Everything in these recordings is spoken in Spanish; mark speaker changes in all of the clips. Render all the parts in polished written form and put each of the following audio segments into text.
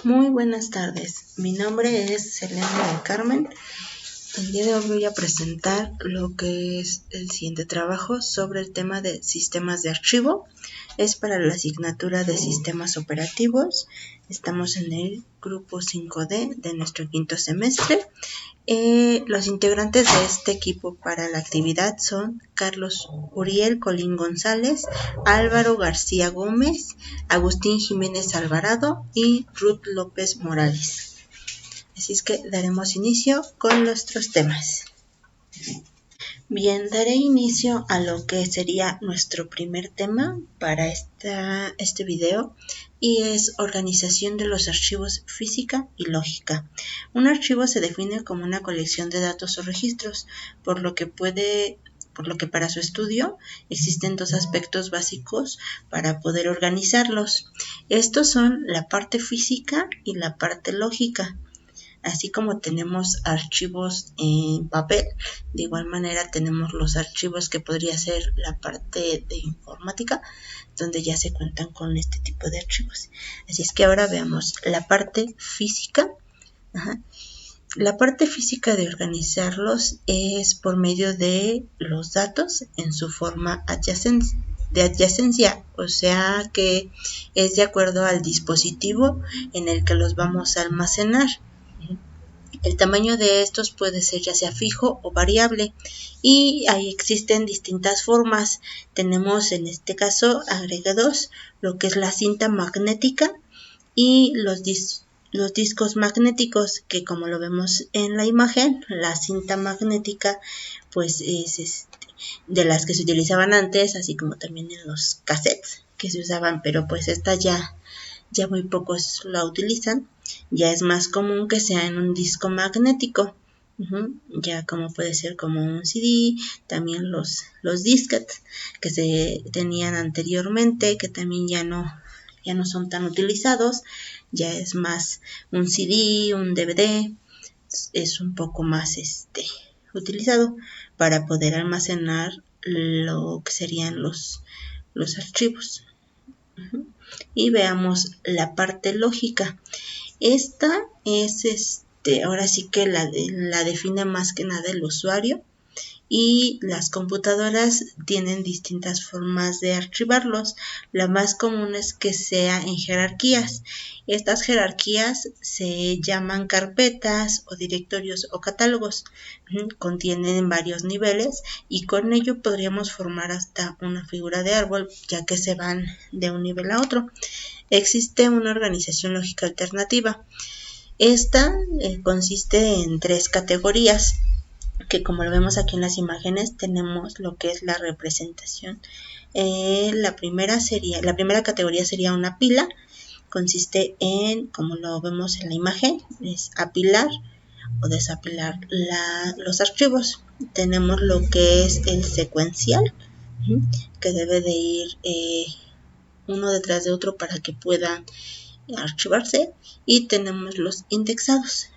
Speaker 1: Muy buenas tardes, mi nombre es Selena del Carmen. El día de hoy voy a presentar lo que es el siguiente trabajo sobre el tema de sistemas de archivo. Es para la asignatura de sistemas operativos. Estamos en el grupo 5D de nuestro quinto semestre. Los integrantes de este equipo para la actividad son Carlos Uriel Colín González, Álvaro García Gómez, Agustín Jiménez Alvarado y Ruth López Morales. Así es que daremos inicio con nuestros temas. Bien, daré inicio a lo que sería nuestro primer tema para este video, y es organización de los archivos física y lógica. Un archivo se define como una colección de datos o registros, por lo que para su estudio existen dos aspectos básicos para poder organizarlos. Estos son la parte física y la parte lógica. Así como tenemos archivos en papel, de igual manera tenemos los archivos que podría ser la parte de informática, donde ya se cuentan con este tipo de archivos. Así es que ahora veamos la parte física. La parte física de organizarlos es por medio de los datos en su forma de adyacencia, o sea que es de acuerdo al dispositivo en el que los vamos a almacenar. El tamaño de estos puede ser ya sea fijo o variable, y ahí existen distintas formas. Tenemos en este caso agregados lo que es la cinta magnética y los discos magnéticos, que como lo vemos en la imagen, la cinta magnética pues es de las que se utilizaban antes, así como también en los cassettes que se usaban, pero pues esta ya muy pocos la utilizan. Ya es más común que sea en un disco magnético, ya como puede ser como un CD, también los disquetes que se tenían anteriormente, que también ya no son tan utilizados. Ya es más un CD, un DVD, es un poco más utilizado para poder almacenar lo que serían los archivos. Y veamos la parte lógica. Esta es ahora sí que la define más que nada el usuario, y las computadoras tienen distintas formas de archivarlos. La más común es que sea en jerarquías. Estas jerarquías se llaman carpetas o directorios o catálogos. Contienen varios niveles, y con ello podríamos formar hasta una figura de árbol, ya que se van de un nivel a otro. Existe una organización lógica alternativa. Esta consiste en tres categorías, que como lo vemos aquí en las imágenes, tenemos lo que es la representación. La primera categoría sería una pila. Consiste en, como lo vemos en la imagen, es apilar o desapilar los archivos. Tenemos lo que es el secuencial, que debe de ir uno detrás de otro para que puedan archivarse, y tenemos los indexados.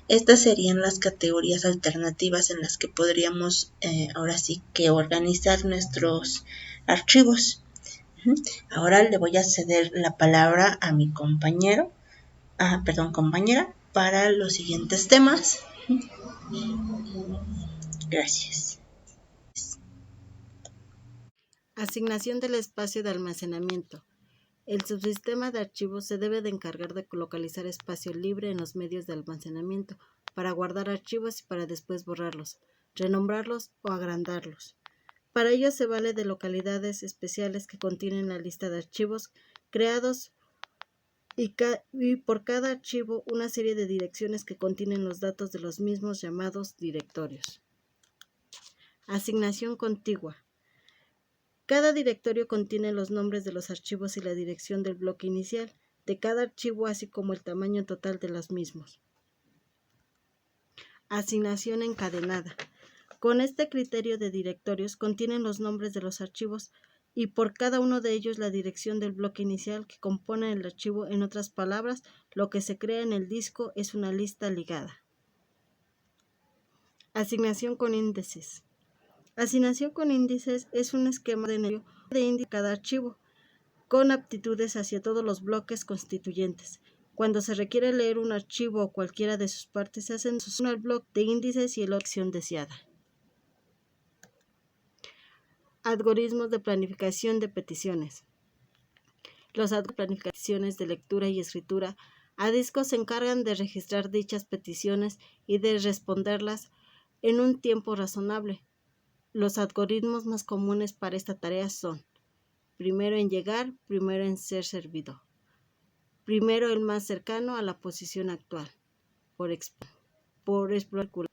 Speaker 1: Estas serían las categorías alternativas en las que podríamos ahora sí que organizar nuestros archivos. Ahora le voy a ceder la palabra a mi compañera, para los siguientes temas. Gracias.
Speaker 2: Asignación del espacio de almacenamiento. El subsistema de archivos se debe de encargar de localizar espacio libre en los medios de almacenamiento para guardar archivos y para después borrarlos, renombrarlos o agrandarlos. Para ello se vale de localidades especiales que contienen la lista de archivos creados y por cada archivo una serie de direcciones que contienen los datos de los mismos, llamados directorios. Asignación contigua. Cada directorio contiene los nombres de los archivos y la dirección del bloque inicial de cada archivo, así como el tamaño total de los mismos. Asignación encadenada. Con este criterio de directorios contienen los nombres de los archivos y por cada uno de ellos la dirección del bloque inicial que compone el archivo. En otras palabras, lo que se crea en el disco es una lista ligada. Asignación con índices. Asignación con índices es un esquema de índice de cada archivo. con aptitudes hacia todos los bloques constituyentes. Cuando se requiere leer un archivo o cualquiera de sus partes, se hacen uno el bloque de índices y la opción deseada. Algoritmos de planificación de peticiones. Los algoritmos de planificaciones de lectura y escritura a disco se encargan de registrar dichas peticiones y de responderlas en un tiempo razonable. Los algoritmos más comunes para esta tarea son: primero en llegar, primero en ser servido, primero el más cercano a la posición actual, por explorar.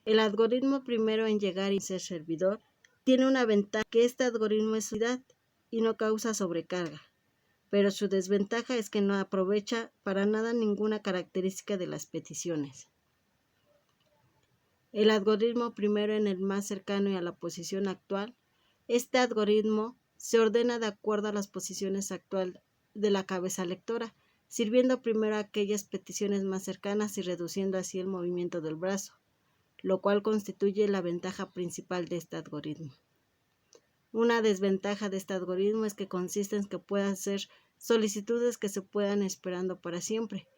Speaker 2: El algoritmo primero en llegar y ser servidor tiene una ventaja, que este algoritmo es unidad y no causa sobrecarga, pero su desventaja es que no aprovecha para nada ninguna característica de las peticiones. El algoritmo primero en el más cercano y a la posición actual. Este algoritmo se ordena de acuerdo a las posiciones actuales de la cabeza lectora, sirviendo primero a aquellas peticiones más cercanas y reduciendo así el movimiento del brazo, lo cual constituye la ventaja principal de este algoritmo. Una desventaja de este algoritmo es que consiste en que pueda hacer solicitudes que se puedan esperando para siempre,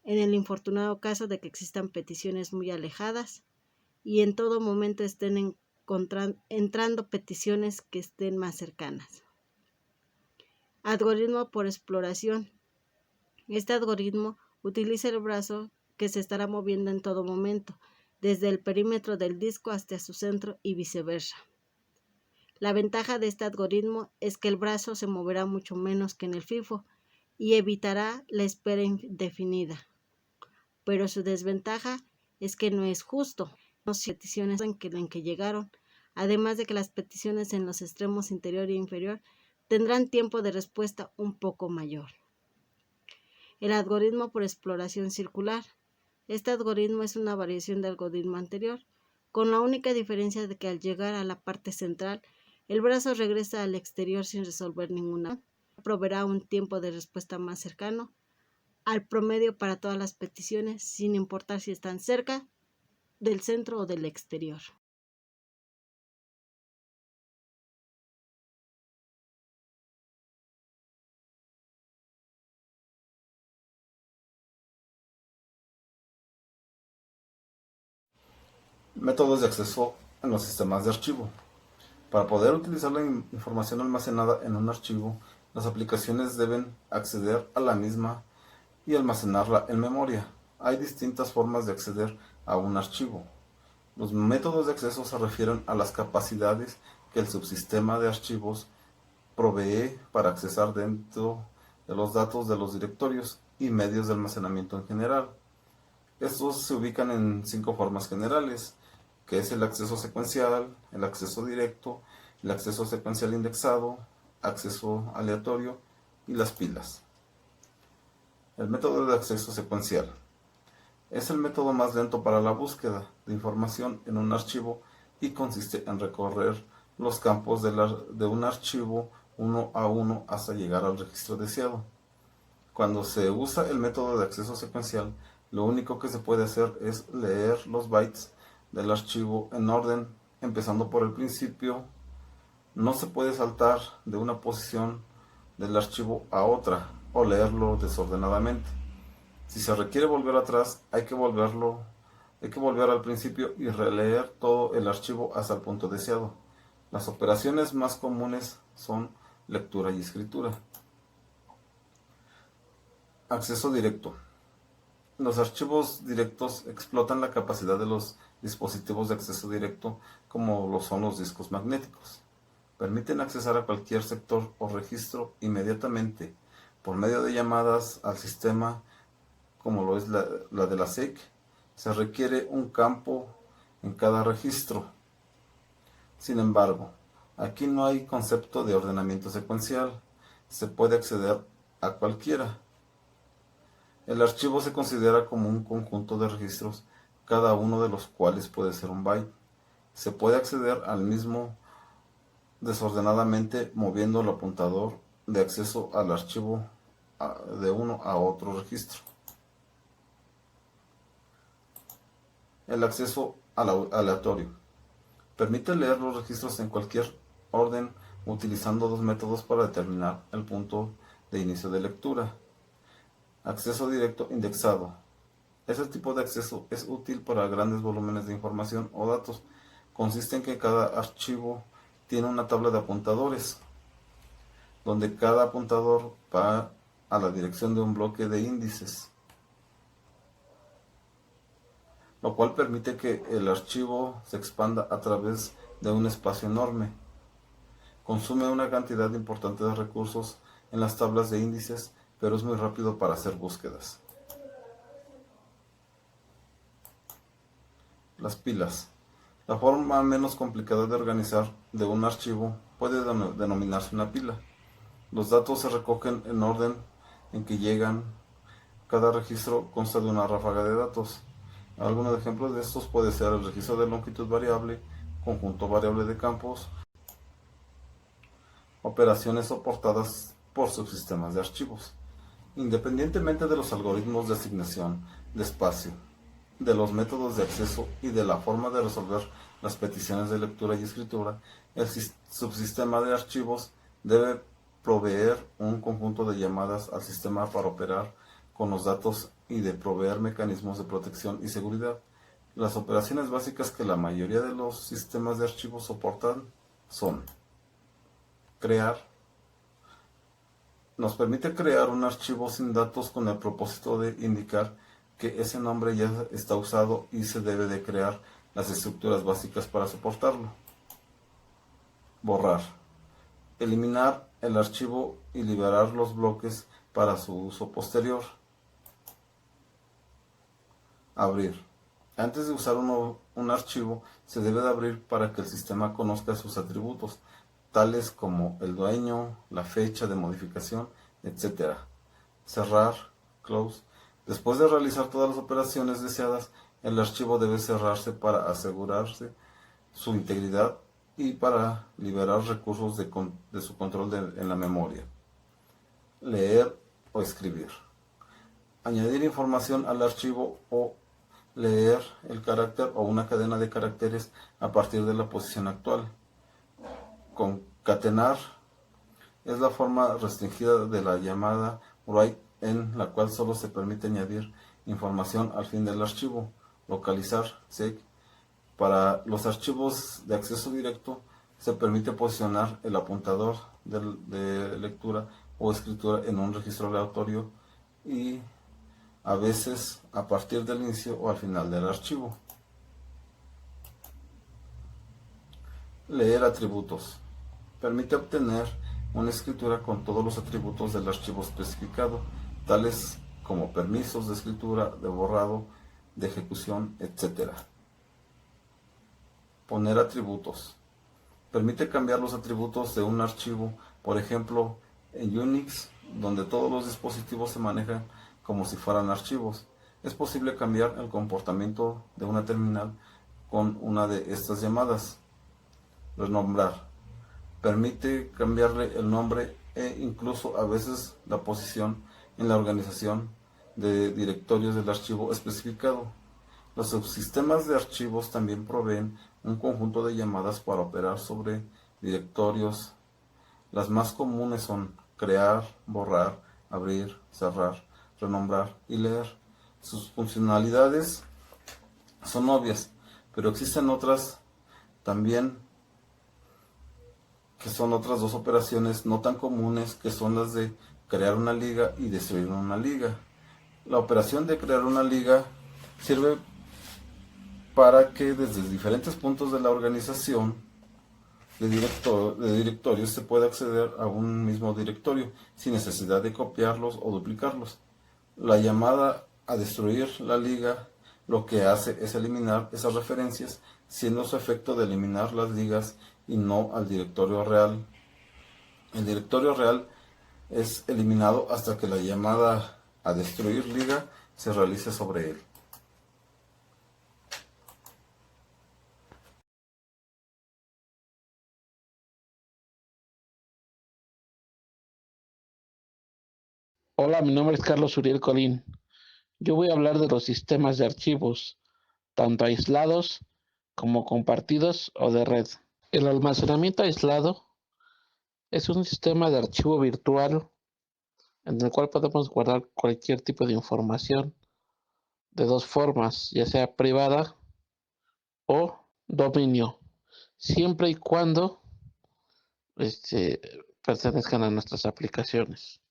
Speaker 2: en el infortunado caso de que existan peticiones muy alejadas y en todo momento estén entrando peticiones que estén más cercanas. Algoritmo por exploración. Este algoritmo utiliza el brazo que se estará moviendo en todo momento, desde el perímetro del disco hasta su centro y viceversa. La ventaja de este algoritmo es que el brazo se moverá mucho menos que en el FIFO y evitará la espera indefinida. Pero su desventaja es que no es justo. Las peticiones en que llegaron, además de que las peticiones en los extremos inferior e inferior tendrán tiempo de respuesta un poco mayor. El algoritmo por exploración circular. Este algoritmo es una variación del algoritmo anterior, con la única diferencia de que al llegar a la parte central, el brazo regresa al exterior sin resolver ninguna. Proveerá un tiempo de respuesta más cercano al promedio para todas las peticiones, sin importar si están cerca del centro o del exterior.
Speaker 3: Métodos de acceso en los sistemas de archivo. Para poder utilizar la información almacenada en un archivo, las aplicaciones deben acceder a la misma y almacenarla en memoria. Hay distintas formas de acceder a un archivo. Los métodos de acceso se refieren a las capacidades que el subsistema de archivos provee para accesar dentro de los datos de los directorios y medios de almacenamiento en general. Estos se ubican en 5 formas generales, que es el acceso secuencial, el acceso directo, el acceso secuencial indexado, acceso aleatorio y las pilas. El método de acceso secuencial es el método más lento para la búsqueda de información en un archivo y consiste en recorrer los campos de un archivo uno a uno hasta llegar al registro deseado. Cuando se usa el método de acceso secuencial, lo único que se puede hacer es leer los bytes del archivo en orden, empezando por el principio. No se puede saltar de una posición del archivo a otra o leerlo desordenadamente. Si se requiere volver atrás, hay que volver al principio y releer todo el archivo hasta el punto deseado. Las operaciones más comunes son lectura y escritura. Acceso directo. Los archivos directos explotan la capacidad de los dispositivos de acceso directo, como lo son los discos magnéticos. Permiten accesar a cualquier sector o registro inmediatamente por medio de llamadas al sistema, como lo es la de la SIC. Se requiere un campo en cada registro. Sin embargo, aquí no hay concepto de ordenamiento secuencial. Se puede acceder a cualquiera. El archivo se considera como un conjunto de registros, cada uno de los cuales puede ser un byte. Se puede acceder al mismo desordenadamente moviendo el apuntador de acceso al archivo de uno a otro registro. El acceso aleatorio permite leer los registros en cualquier orden utilizando dos métodos para determinar el punto de inicio de lectura. Acceso directo indexado. Este tipo de acceso es útil para grandes volúmenes de información o datos. Consiste en que cada archivo tiene una tabla de apuntadores, donde cada apuntador va a la dirección de un bloque de índices, lo cual permite que el archivo se expanda a través de un espacio enorme. Consume una cantidad importante de recursos en las tablas de índices, pero es muy rápido para hacer búsquedas. Las pilas. La forma menos complicada de organizar de un archivo puede denominarse una pila. Los datos se recogen en orden en que llegan. Cada registro consta de una ráfaga de datos. Algunos ejemplos de estos puede ser el registro de longitud variable, conjunto variable de campos, operaciones soportadas por subsistemas de archivos. Independientemente de los algoritmos de asignación de espacio, de los métodos de acceso y de la forma de resolver las peticiones de lectura y escritura, el subsistema de archivos debe proveer un conjunto de llamadas al sistema para operar con los datos y de proveer mecanismos de protección y seguridad. Las operaciones básicas que la mayoría de los sistemas de archivos soportan son: crear. Nos permite crear un archivo sin datos con el propósito de indicar que ese nombre ya está usado y se debe de crear las estructuras básicas para soportarlo. Borrar. Eliminar el archivo y liberar los bloques para su uso posterior. Abrir. Antes de usar un archivo, se debe de abrir para que el sistema conozca sus atributos, tales como el dueño, la fecha de modificación, etc. Cerrar, close. Después de realizar todas las operaciones deseadas, el archivo debe cerrarse para asegurarse su integridad y para liberar recursos de su control en la memoria. Leer o escribir. Añadir información al archivo o leer el carácter o una cadena de caracteres a partir de la posición actual. Concatenar es la forma restringida de la llamada write, en la cual solo se permite añadir información al fin del archivo. Localizar, seq. Para los archivos de acceso directo se permite posicionar el apuntador de lectura o escritura en un registro aleatorio y a veces a partir del inicio o al final del archivo. Leer atributos. Permite obtener una escritura con todos los atributos del archivo especificado, tales como permisos de escritura, de borrado, de ejecución, etc. Poner atributos. Permite cambiar los atributos de un archivo, por ejemplo, en Unix, donde todos los dispositivos se manejan como si fueran archivos. Es posible cambiar el comportamiento de una terminal con una de estas llamadas. Renombrar. Permite cambiarle el nombre e incluso a veces la posición en la organización de directorios del archivo especificado. Los subsistemas de archivos también proveen un conjunto de llamadas para operar sobre directorios. Las más comunes son crear, borrar, abrir, cerrar, renombrar y leer. Sus funcionalidades son obvias, pero existen otras también, que son otras dos operaciones no tan comunes, que son las de crear una liga y destruir una liga. La operación de crear una liga sirve para que desde diferentes puntos de la organización de directorios se pueda acceder a un mismo directorio sin necesidad de copiarlos o duplicarlos. La llamada a destruir la liga lo que hace es eliminar esas referencias, siendo su efecto de eliminar las ligas y no al directorio real. El directorio real es eliminado hasta que la llamada a destruir liga se realice sobre él.
Speaker 4: Hola, mi nombre es Carlos Uriel Colín. Yo voy a hablar de los sistemas de archivos, tanto aislados como compartidos o de red. El almacenamiento aislado Es un sistema de archivo virtual en el cual podemos guardar cualquier tipo de información de dos formas, ya sea privada o dominio, siempre y cuando este, pertenezcan a nuestras aplicaciones.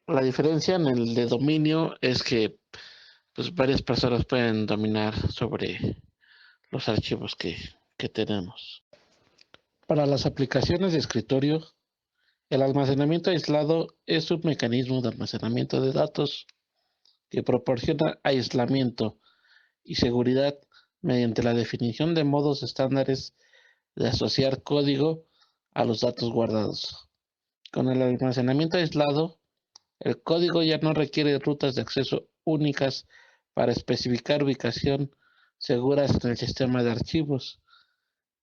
Speaker 4: La diferencia en el de dominio es que pues, varias personas pueden dominar sobre los archivos que tenemos. Para las aplicaciones de escritorio, el almacenamiento aislado es un mecanismo de almacenamiento de datos que proporciona aislamiento y seguridad mediante la definición de modos estándares de asociar código a los datos guardados. Con el almacenamiento aislado, el código ya no requiere rutas de acceso únicas para especificar ubicación seguras en el sistema de archivos,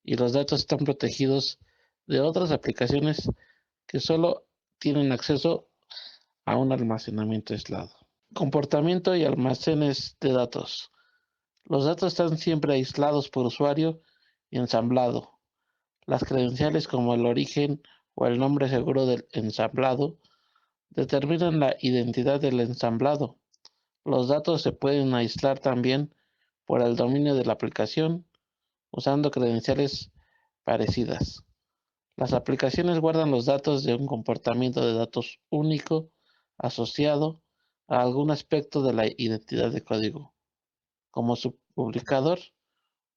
Speaker 4: y los datos están protegidos de otras aplicaciones que solo tienen acceso a un almacenamiento aislado. Comportamiento y almacenes de datos. Los datos están siempre aislados por usuario y ensamblado. Las credenciales como el origen o el nombre seguro del ensamblado determinan la identidad del ensamblado. Los datos se pueden aislar también por el dominio de la aplicación usando credenciales parecidas. Las aplicaciones guardan los datos de un comportamiento de datos único asociado a algún aspecto de la identidad de código, como su publicador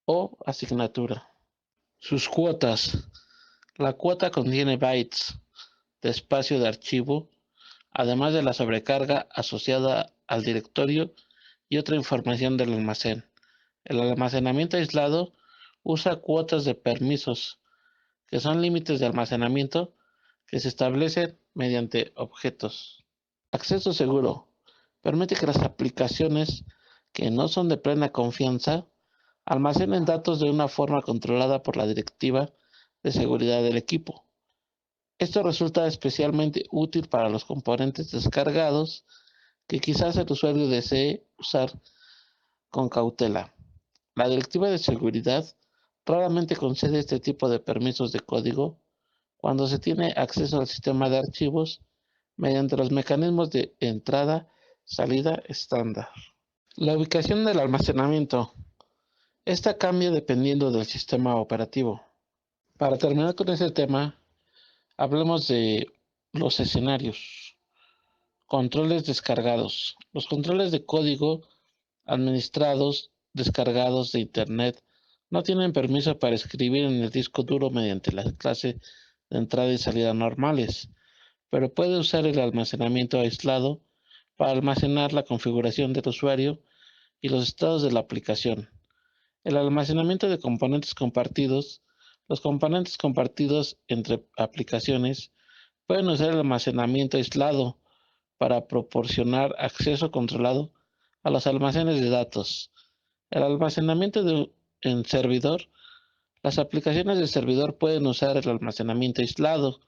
Speaker 4: o asignatura. Sus cuotas. La cuota contiene bytes de espacio de archivo, además de la sobrecarga asociada al directorio y otra información del almacén. El almacenamiento aislado usa cuotas de permisos, que son límites de almacenamiento que se establecen mediante objetos. Acceso seguro. Permite que las aplicaciones que no son de plena confianza almacenen datos de una forma controlada por la directiva de seguridad del equipo. Esto resulta especialmente útil para los componentes descargados que quizás el usuario desee usar con cautela. La directiva de seguridad raramente concede este tipo de permisos de código cuando se tiene acceso al sistema de archivos mediante los mecanismos de entrada-salida estándar. La ubicación del almacenamiento. Esta cambia dependiendo del sistema operativo. Para terminar con este tema, hablemos de los escenarios. Controles descargados. Los controles de código administrados descargados de Internet no tienen permiso para escribir en el disco duro mediante la clase de entrada y salida normales, pero puede usar el almacenamiento aislado para almacenar la configuración del usuario y los estados de la aplicación. El almacenamiento de componentes compartidos. Los componentes compartidos entre aplicaciones pueden usar el almacenamiento aislado para proporcionar acceso controlado a los almacenes de datos. El almacenamiento en servidor. Las aplicaciones de servidor pueden usar el almacenamiento aislado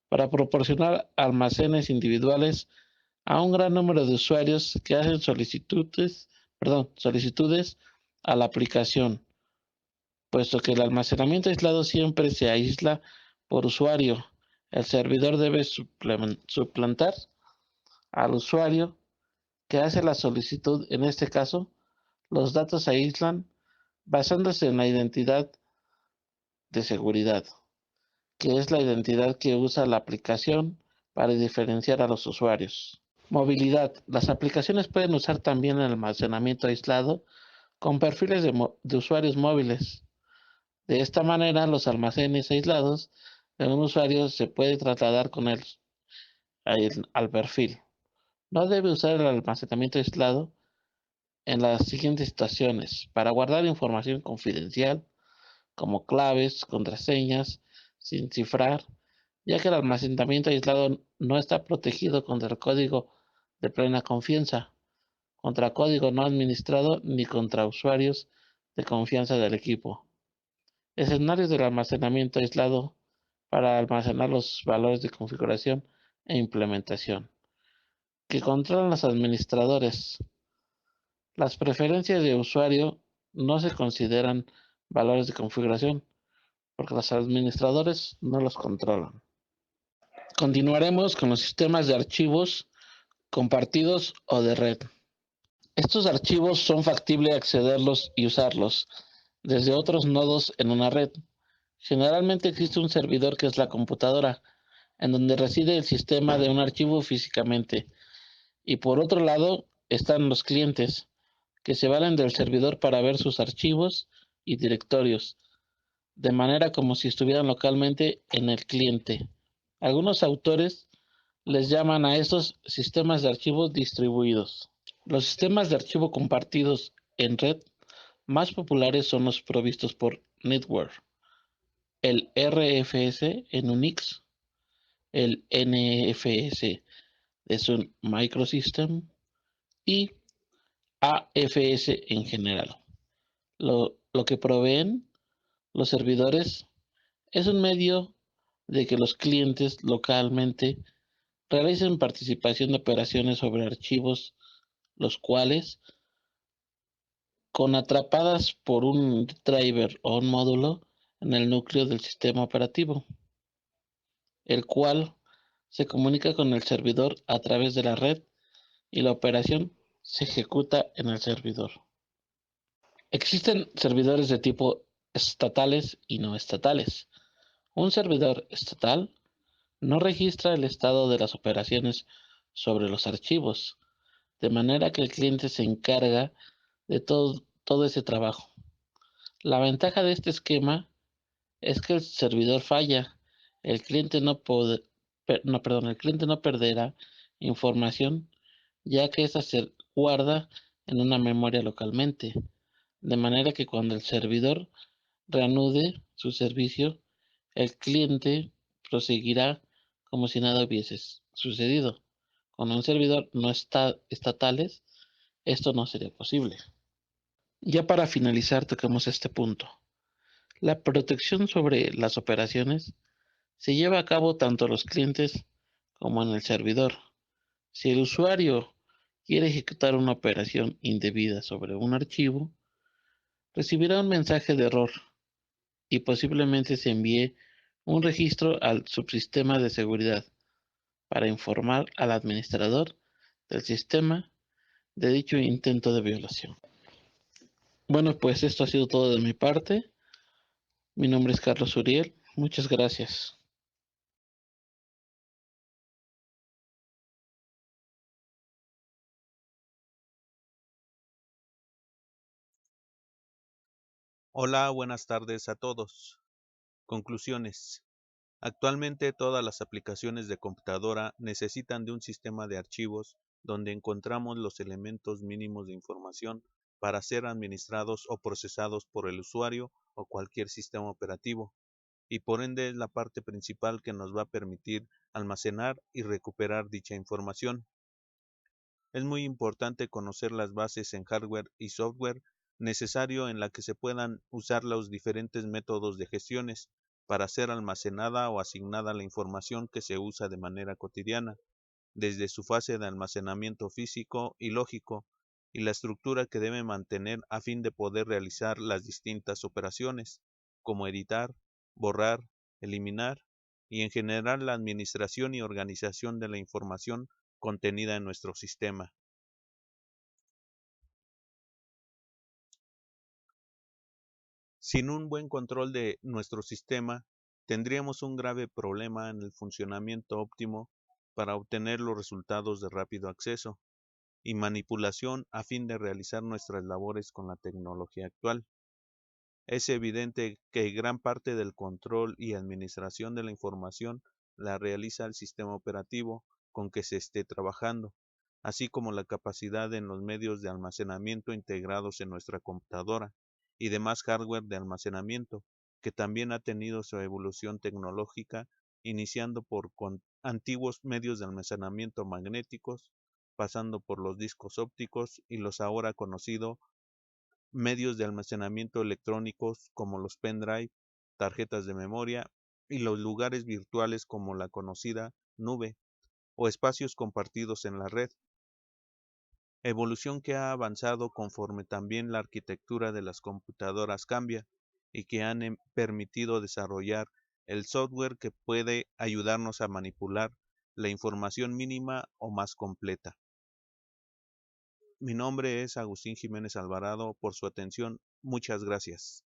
Speaker 4: para proporcionar almacenes individuales a un gran número de usuarios que hacen solicitudes a la aplicación, puesto que el almacenamiento aislado siempre se aísla por usuario. El servidor debe suplantar al usuario que hace la solicitud. En este caso, los datos se aíslan basándose en la identidad de seguridad, que es la identidad que usa la aplicación para diferenciar a los usuarios. Movilidad. Las aplicaciones pueden usar también el almacenamiento aislado con perfiles de usuarios móviles. De esta manera, los almacenes aislados de un usuario se puede trasladar con él al perfil. No debe usar el almacenamiento aislado en las siguientes situaciones: para guardar información confidencial, como claves, contraseñas, sin cifrar, ya que el almacenamiento aislado no está protegido contra el código de plena confianza, contra código no administrado ni contra usuarios de confianza del equipo. Escenarios del almacenamiento aislado para almacenar los valores de configuración e implementación que controlan los administradores. Las preferencias de usuario no se consideran valores de configuración porque los administradores no los controlan. Continuaremos con los sistemas de archivos compartidos o de red. Estos archivos son factible accederlos y usarlos desde otros nodos en una red. Generalmente existe un servidor que es la computadora, en donde reside el sistema de un archivo físicamente. Y por otro lado están los clientes, que se valen del servidor para ver sus archivos y directorios, de manera como si estuvieran localmente en el cliente. Algunos autores les llaman a estos sistemas de archivos distribuidos. Los sistemas de archivo compartidos en red más populares son los provistos por NetWare, el RFS en Unix, el NFS de Sun Microsystem y AFS en general. Lo que proveen los servidores es un medio de que los clientes localmente realicen participación de operaciones sobre archivos, los cuales, con atrapadas por un driver o un módulo en el núcleo del sistema operativo, el cual se comunica con el servidor a través de la red y la operación se ejecuta en el servidor. Existen servidores de tipo estatales y no estatales. Un servidor estatal no registra el estado de las operaciones sobre los archivos, de manera que el cliente se encarga de todo ese trabajo. La ventaja de este esquema es que el servidor falla, el cliente el cliente no perderá información, ya que esa se guarda en una memoria localmente, de manera que cuando el servidor reanude su servicio, el cliente proseguirá como si nada hubiese sucedido. Con un servidor no estatales, esto no sería posible. Ya para finalizar, tocamos este punto. La protección sobre las operaciones se lleva a cabo tanto en los clientes como en el servidor. Si el usuario quiere ejecutar una operación indebida sobre un archivo, recibirá un mensaje de error y posiblemente se envíe un registro al subsistema de seguridad para informar al administrador del sistema de dicho intento de violación. Bueno, pues esto ha sido todo de mi parte. Mi nombre es Carlos Uriel. Muchas gracias.
Speaker 5: Hola, buenas tardes a todos. Conclusiones. Actualmente todas las aplicaciones de computadora necesitan de un sistema de archivos donde encontramos los elementos mínimos de información para ser administrados o procesados por el usuario o cualquier sistema operativo, y por ende es la parte principal que nos va a permitir almacenar y recuperar dicha información. Es muy importante conocer las bases en hardware y software necesario en la que se puedan usar los diferentes métodos de gestiones para ser almacenada o asignada la información que se usa de manera cotidiana, desde su fase de almacenamiento físico y lógico, y la estructura que debe mantener a fin de poder realizar las distintas operaciones, como editar, borrar, eliminar, y en general la administración y organización de la información contenida en nuestro sistema. Sin un buen control de nuestro sistema, tendríamos un grave problema en el funcionamiento óptimo para obtener los resultados de rápido acceso y manipulación a fin de realizar nuestras labores con la tecnología actual. Es evidente que gran parte del control y administración de la información la realiza el sistema operativo con que se esté trabajando, así como la capacidad en los medios de almacenamiento integrados en nuestra computadora y demás hardware de almacenamiento, que también ha tenido su evolución tecnológica, iniciando por antiguos medios de almacenamiento magnéticos, pasando por los discos ópticos y los ahora conocidos medios de almacenamiento electrónicos como los pendrive, tarjetas de memoria y los lugares virtuales como la conocida nube o espacios compartidos en la red. Evolución que ha avanzado conforme también la arquitectura de las computadoras cambia y que han permitido desarrollar el software que puede ayudarnos a manipular la información mínima o más completa. Mi nombre es Agustín Jiménez Alvarado. Por su atención, muchas gracias.